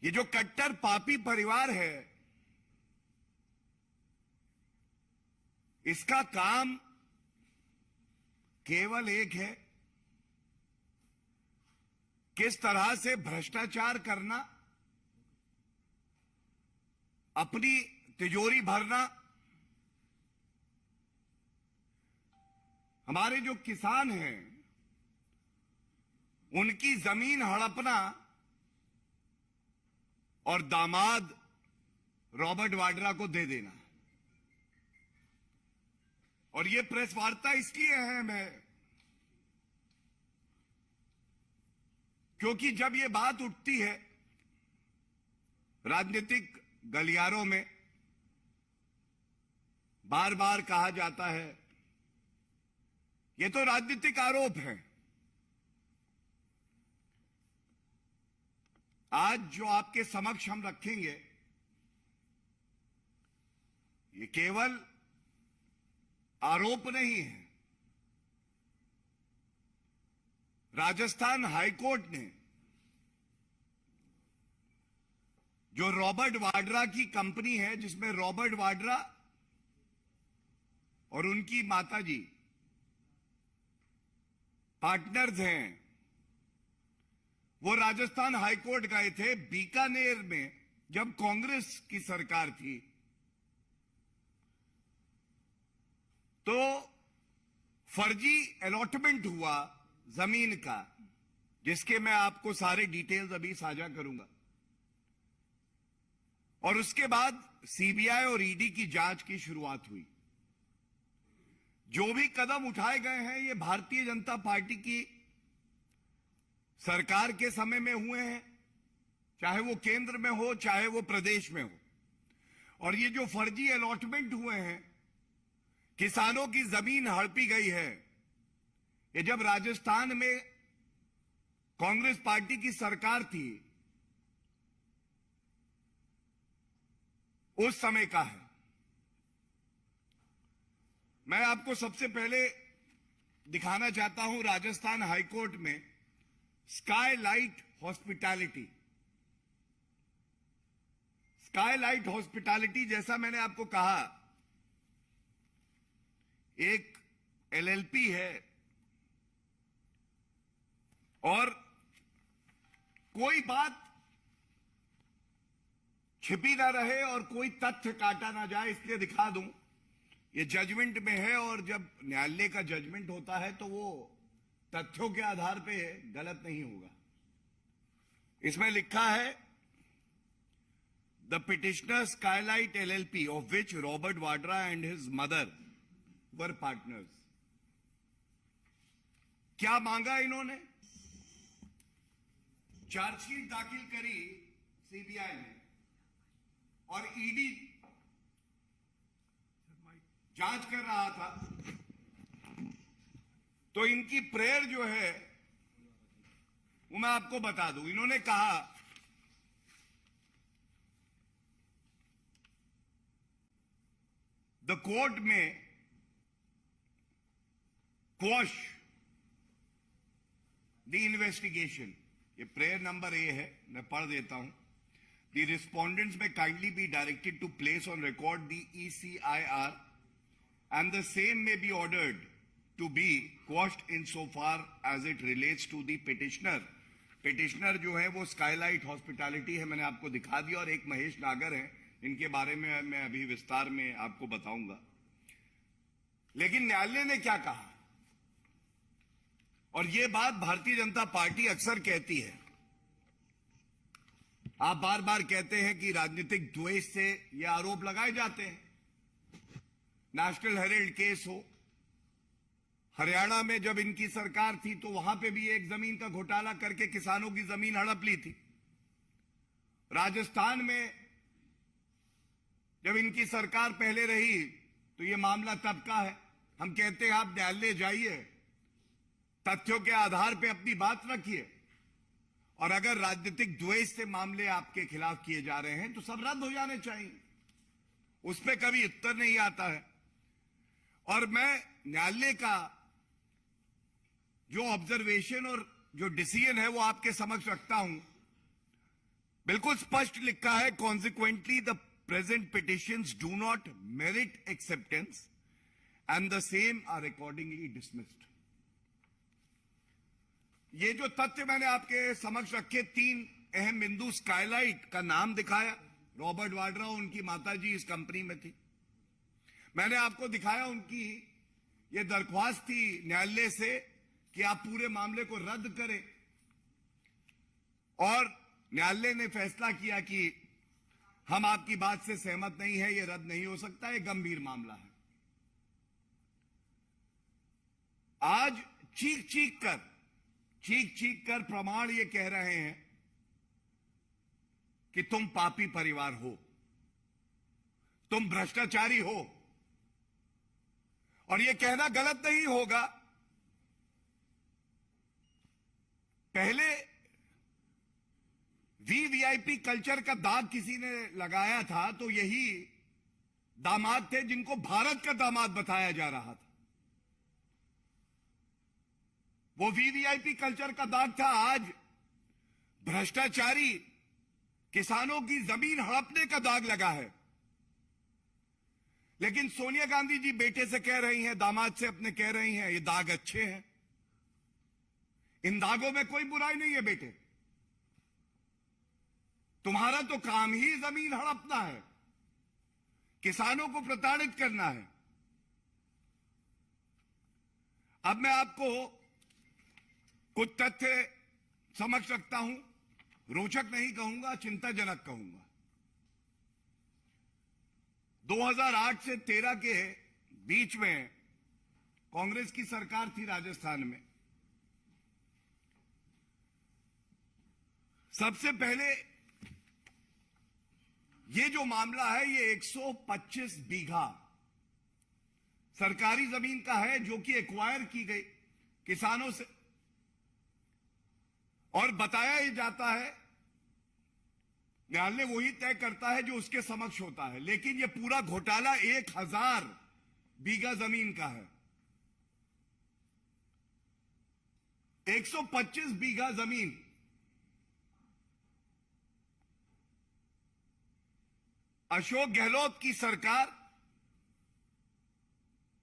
ये जो कट्टर पापी परिवार है, इसका काम केवल एक है, किस तरह से भ्रष्टाचार करना, अपनी तिजोरी भरना। हमारे जो किसान हैं उनकी जमीन हड़पना और दामाद रॉबर्ट वाड्रा को दे देना। और यह प्रेस वार्ता इसलिए अहम है क्योंकि जब यह बात उठती है राजनीतिक गलियारों में, बार बार कहा जाता है यह तो राजनीतिक आरोप है। आज जो आपके समक्ष हम रखेंगे ये केवल आरोप नहीं है। राजस्थान हाईकोर्ट ने जो रॉबर्ट वाड्रा की कंपनी है, जिसमें रॉबर्ट वाड्रा और उनकी माताजी पार्टनर्स हैं, वो राजस्थान हाईकोर्ट गए थे बीकानेर में जब कांग्रेस की सरकार थी। तो फर्जी अलॉटमेंट हुआ जमीन का, जिसके मैं आपको सारे डिटेल्स अभी साझा करूंगा। और उसके बाद सीबीआई और ईडी की जांच की शुरुआत हुई। जो भी कदम उठाए गए हैं ये भारतीय जनता पार्टी की सरकार के समय में हुए हैं, चाहे वो केंद्र में हो चाहे वो प्रदेश में हो। और ये जो फर्जी अलॉटमेंट हुए हैं, किसानों की जमीन हड़पी गई है, ये जब राजस्थान में कांग्रेस पार्टी की सरकार थी उस समय का है। मैं आपको सबसे पहले दिखाना चाहता हूं राजस्थान हाईकोर्ट में स्काईलाइट हॉस्पिटैलिटी। स्काईलाइट हॉस्पिटैलिटी, जैसा मैंने आपको कहा, एक एलएलपी है और कोई बात छिपी ना रहे और कोई तथ्य काटा ना जाए, इसलिए दिखा दूं। ये जजमेंट में है और जब न्यायालय का जजमेंट होता है तो वो तथ्यों के आधार पे गलत नहीं होगा। इसमें लिखा है the petitioner Skylight LLP of which Robert Vadra and his mother were partners. क्या मांगा इन्होंने? चार्जशीट दाखिल करी सीबीआई ने और ईडी जांच कर रहा था। तो इनकी प्रेयर जो है वो मैं आपको बता दूं। इन्होंने कहा द कोर्ट में क्वॉश द इन्वेस्टिगेशन। ये प्रेयर नंबर ए है, मैं पढ़ देता हूं। The respondents may kindly be directed to place on record the ECIR and the same may be ordered to be quashed insofar as it relates to the petitioner। petitioner जो है वो Skylight hospitality है, मैंने आपको दिखा दिया, और एक महेश नागर है, इनके बारे में मैं अभी विस्तार में आपको बताऊंगा। लेकिन न्यायालय ने क्या कहा, और ये बात भारतीय जनता पार्टी अक्सर कहती है। आप बार बार कहते हैं कि राजनीतिक द्वेष से ये आरोप लगाए जाते हैं। नेशनल हेराल्ड केस हो, हरियाणा में जब इनकी सरकार थी तो वहां पे भी एक जमीन का घोटाला करके किसानों की जमीन हड़प ली थी। राजस्थान में जब इनकी सरकार पहले रही तो यह मामला तब का है। हम कहते हैं आप न्यायालय जाइए, तथ्यों के आधार पे अपनी बात रखिए, और अगर राजनीतिक द्वेष से मामले आपके खिलाफ किए जा रहे हैं तो सब रद्द हो जाने चाहिए। उस पर कभी उत्तर नहीं आता है। और मैं न्यायालय का जो ऑब्जर्वेशन और जो डिसीजन है वो आपके समक्ष रखता हूं। बिल्कुल स्पष्ट लिखा है, consequently the present petitions do not merit acceptance and the same are accordingly dismissed. ये जो तथ्य मैंने आपके समक्ष रखे, 3 अहम बिंदु, स्काईलाइट का नाम दिखाया, रॉबर्ट वाड्रा उनकी माताजी इस कंपनी में थी। मैंने आपको दिखाया उनकी ये दरख्वास्त थी न्यायालय से कि आप पूरे मामले को रद्द करें, और न्यायालय ने फैसला किया कि हम आपकी बात से सहमत नहीं है, ये रद्द नहीं हो सकता, ये गंभीर मामला है। आज चीख चीख कर प्रमाण ये कह रहे हैं कि तुम पापी परिवार हो, तुम भ्रष्टाचारी हो, और ये कहना गलत नहीं होगा। पहले वीवीआईपी कल्चर का दाग किसी ने लगाया था तो यही दामाद थे जिनको भारत का दामाद बताया जा रहा था। वो वीवीआईपी कल्चर का दाग था। आज भ्रष्टाचारी किसानों की जमीन हड़पने का दाग लगा है। लेकिन सोनिया गांधी जी बेटे से कह रही हैं, दामाद से अपने कह रही हैं, ये दाग अच्छे हैं, इन दागों में कोई बुराई नहीं है बेटे, तुम्हारा तो काम ही जमीन हड़पना है, किसानों को प्रताड़ित करना है। अब मैं आपको कुछ तथ्य समझ रखता हूं, रोचक नहीं कहूंगा, चिंताजनक कहूंगा। 2008 से 13 के बीच में कांग्रेस की सरकार थी राजस्थान में। सबसे पहले ये जो मामला है, ये 125 बीघा सरकारी जमीन का है जो कि एक्वायर की गई किसानों से, और बताया ही जाता है न्यायालय वही तय करता है जो उसके समक्ष होता है, लेकिन ये पूरा घोटाला 1000 बीघा जमीन का है। 125 बीघा जमीन अशोक गहलोत की सरकार,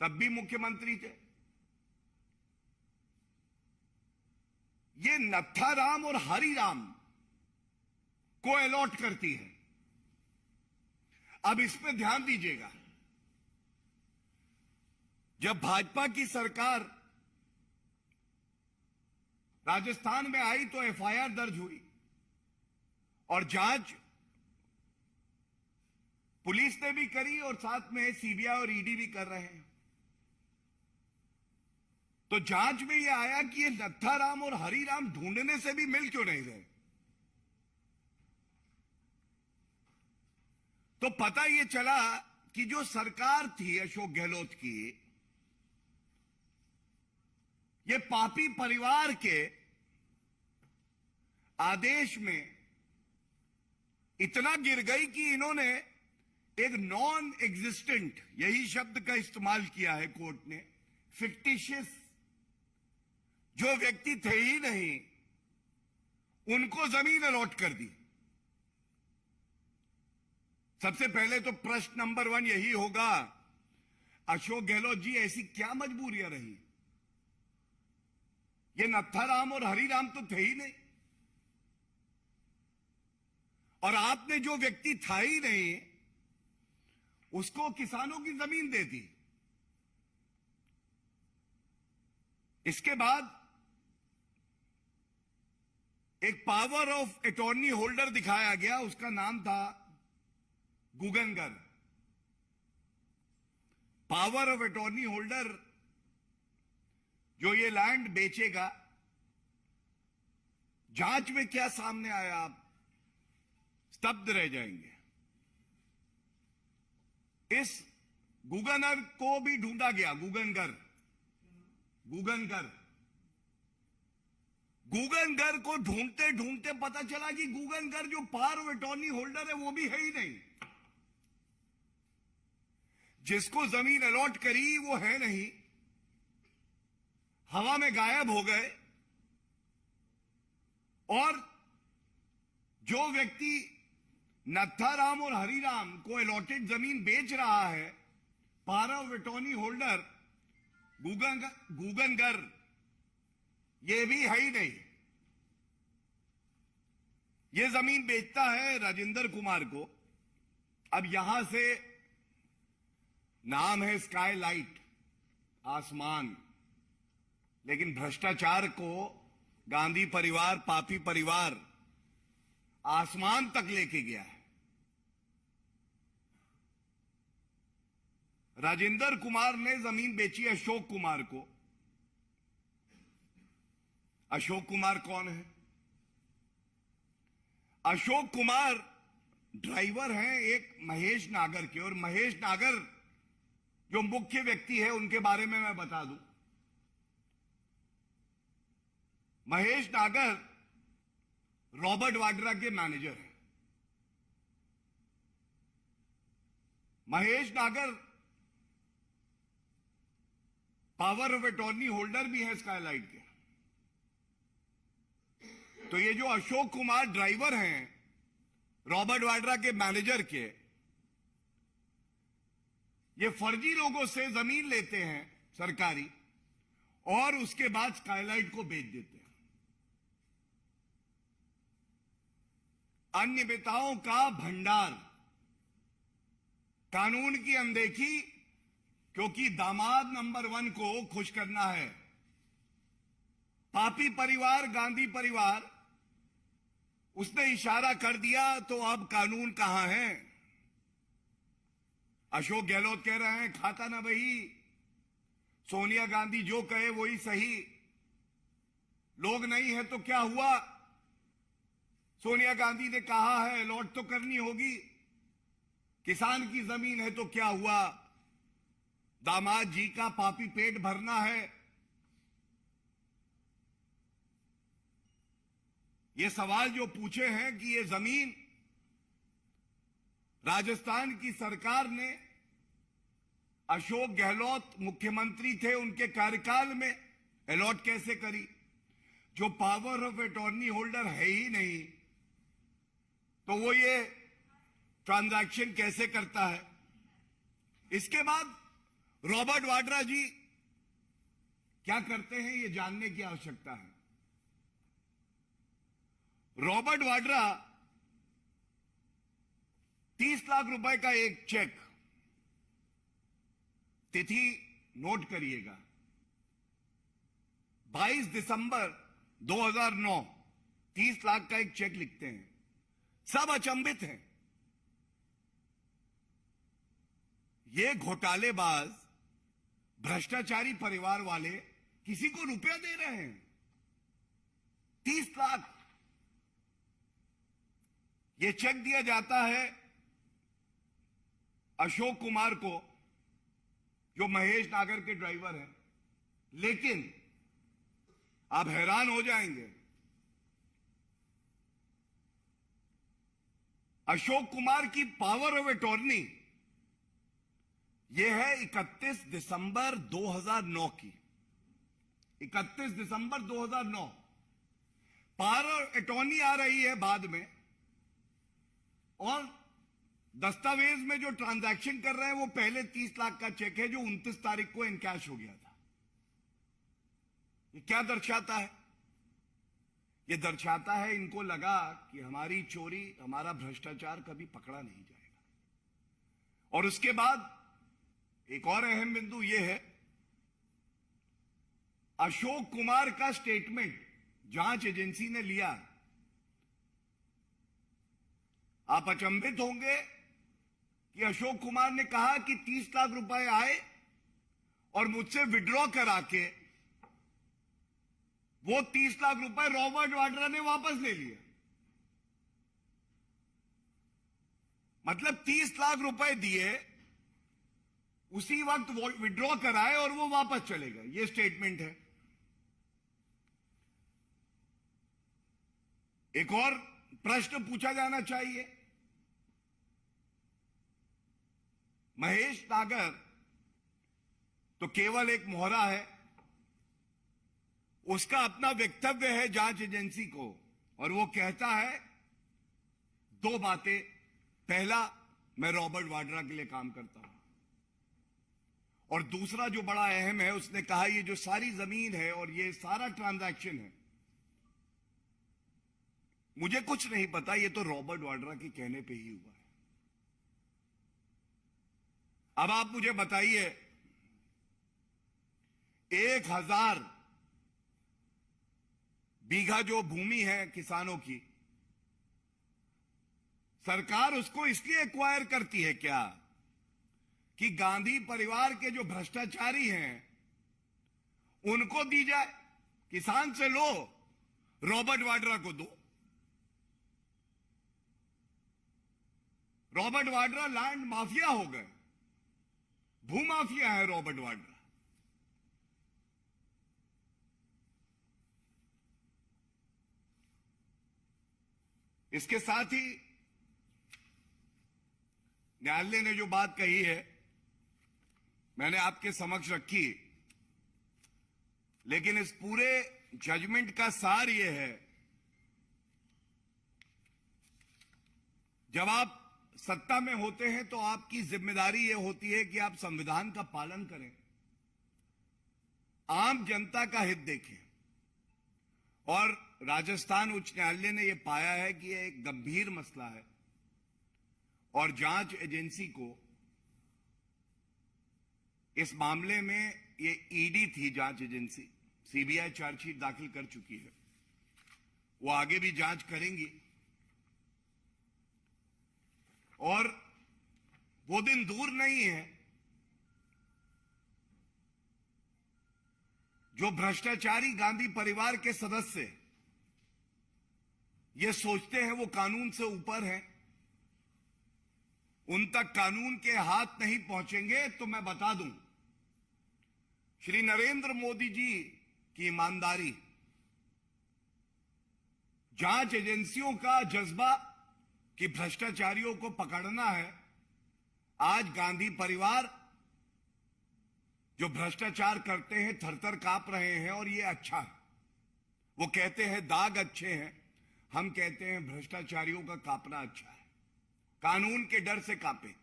तब भी मुख्यमंत्री थे, ये नत्थाराम और हरिराम को अलॉट करती है। अब इस पे ध्यान दीजिएगा, जब भाजपा की सरकार राजस्थान में आई तो एफआईआर दर्ज हुई और जांच पुलिस ने भी करी और साथ में सीबीआई और ईडी भी कर रहे हैं। तो जांच में यह आया कि ये नत्थाराम और हरिराम ढूंढने से भी मिल क्यों नहीं रहे। तो पता यह चला कि जो सरकार थी अशोक गहलोत की, ये पापी परिवार के आदेश में इतना गिर गई कि इन्होंने एक नॉन एग्जिस्टेंट, यही शब्द का इस्तेमाल किया है कोर्ट ने, फिक्टिशियस, जो व्यक्ति थे ही नहीं, उनको जमीन अलॉट कर दी। सबसे पहले तो प्रश्न नंबर 1 यही होगा, अशोक गहलोत जी ऐसी क्या मजबूरियां रही? ये नत्थाराम और हरिराम तो थे ही नहीं, और आपने जो व्यक्ति था ही नहीं उसको किसानों की जमीन दे दी। इसके बाद एक पावर ऑफ अटॉर्नी होल्डर दिखाया गया, उसका नाम था गुगनगर। पावर ऑफ अटॉर्नी होल्डर जो ये लैंड बेचेगा, जांच में क्या सामने आया आप स्तब्ध रह जाएंगे। इस गुगनगर को भी ढूंढा गया, गुगनगर को ढूंढते ढूंढते पता चला कि गुगनगर जो पावर ऑफ अटॉर्नी होल्डर है वो भी है ही नहीं, जिसको जमीन अलॉट करी वो है नहीं, हवा में गायब हो गए। और जो व्यक्ति नत्थाराम और हरिराम को अलॉटेड जमीन बेच रहा है, पावर ऑफ अटॉर्नी होल्डर गूगनगर ये भी है ही नहीं। ये जमीन बेचता है राजेंद्र कुमार को। अब यहां से नाम है स्काईलाइट, आसमान, लेकिन भ्रष्टाचार को गांधी परिवार, पापी परिवार आसमान तक लेके गया है। राजेंद्र कुमार ने जमीन बेची अशोक कुमार को। अशोक कुमार कौन है? अशोक कुमार ड्राइवर हैं एक महेश नागर के, और महेश नागर जो मुख्य व्यक्ति है उनके बारे में मैं बता दूं। महेश नागर रॉबर्ट वाड्रा के मैनेजर हैं। महेश नागर पावर ऑफ अटॉर्नी होल्डर भी है स्काईलाइट के। तो ये जो अशोक कुमार ड्राइवर हैं रॉबर्ट वाड्रा के मैनेजर के, ये फर्जी लोगों से जमीन लेते हैं सरकारी, और उसके बाद स्काईलाइट को बेच देते हैं। अनियमितताओं का भंडार, कानून की अनदेखी, क्योंकि दामाद नंबर 1 को खुश करना है। पापी परिवार, गांधी परिवार, उसने इशारा कर दिया तो अब कानून कहां है? अशोक गहलोत कह रहे हैं खाता ना वही, सोनिया गांधी जो कहे वही सही। लोग नहीं है तो क्या हुआ? सोनिया गांधी ने कहा है अलॉट तो करनी होगी। किसान की जमीन है तो क्या हुआ? दामाद जी का पापी पेट भरना है। ये सवाल जो पूछे हैं कि ये जमीन राजस्थान की सरकार ने, अशोक गहलोत मुख्यमंत्री थे उनके कार्यकाल में अलॉट कैसे करी? जो पावर ऑफ अटॉर्नी होल्डर है ही नहीं तो वो ये ट्रांजैक्शन कैसे करता है? इसके बाद रॉबर्ट वाड्रा जी क्या करते हैं ये जानने की आवश्यकता है। रॉबर्ट वाड्रा 30 लाख रुपए का एक चेक, तिथि नोट करिएगा, 22 दिसंबर 2009, 30 लाख का एक चेक लिखते हैं। सब अचंभित हैं। ये घोटालेबाज, भ्रष्टाचारी परिवार वाले किसी को रुपया दे रहे हैं 30 लाख। ये चेक दिया जाता है अशोक कुमार को जो महेश नागर के ड्राइवर हैं। लेकिन आप हैरान हो जाएंगे, अशोक कुमार की पावर ऑफ अटॉर्नी यह है 31 दिसंबर 2009 की। 31 दिसंबर 2009 पावर ऑफ अटॉर्नी आ रही है बाद में, और दस्तावेज में जो ट्रांजैक्शन कर रहे हैं वो पहले 30 लाख का चेक है जो 29 तारीख को इनकैश हो गया था। ये क्या दर्शाता है? ये दर्शाता है इनको लगा कि हमारी चोरी, हमारा भ्रष्टाचार कभी पकड़ा नहीं जाएगा। और उसके बाद एक और अहम बिंदु यह है, अशोक कुमार का स्टेटमेंट जांच एजेंसी ने लिया। आप अचंभित होंगे कि अशोक कुमार ने कहा कि 30 लाख रुपए आए और मुझसे विड्रॉ करा के वो 30 लाख रुपए रॉबर्ट वाड्रा ने वापस ले लिए। मतलब 30 लाख रुपए दिए, उसी वक्त वो विड्रॉ कराए और वो वापस चले गए। ये स्टेटमेंट है। एक और प्रश्न पूछा जाना चाहिए, महेश नागर तो केवल एक मोहरा है, उसका अपना वक्तव्य है जांच एजेंसी को, और वो कहता है दो बातें। पहला, मैं रॉबर्ट वाड्रा के लिए काम करता हूं, और दूसरा जो बड़ा अहम है, उसने कहा ये जो सारी जमीन है और ये सारा ट्रांजैक्शन है, मुझे कुछ नहीं पता, ये तो रॉबर्ट वाड्रा के कहने पे ही हुआ है। अब आप मुझे बताइए, 1000 बीघा जो भूमि है किसानों की, सरकार उसको इसलिए एक्वायर करती है क्या कि गांधी परिवार के जो भ्रष्टाचारी हैं उनको दी जाए? किसान से लो, रॉबर्ट वाड्रा को दो। रॉबर्ट वाड्रा लैंड माफिया हो गए, भूमाफिया है रॉबर्ट वाड्रा। इसके साथ ही न्यायालय ने जो बात कही है मैंने आपके समक्ष रखी, लेकिन इस पूरे जजमेंट का सार यह है, जब आप सत्ता में होते हैं तो आपकी जिम्मेदारी यह होती है कि आप संविधान का पालन करें, आम जनता का हित देखें। और राजस्थान उच्च न्यायालय ने यह पाया है कि यह एक गंभीर मसला है और जांच एजेंसी को इस मामले में, ये ईडी थी जांच एजेंसी, सीबीआई चार्जशीट दाखिल कर चुकी है, वो आगे भी जांच करेंगी। और वो दिन दूर नहीं है जो भ्रष्टाचारी गांधी परिवार के सदस्य ये सोचते हैं वो कानून से ऊपर है, उन तक कानून के हाथ नहीं पहुंचेंगे। तो मैं बता दूं, श्री नरेंद्र मोदी जी की ईमानदारी, जांच एजेंसियों का जज्बा कि भ्रष्टाचारियों को पकड़ना है, आज गांधी परिवार जो भ्रष्टाचार करते हैं थरथर कांप रहे हैं, और ये अच्छा है। वो कहते हैं दाग अच्छे हैं, हम कहते हैं भ्रष्टाचारियों का कांपना अच्छा है। कानून के डर से कांपे।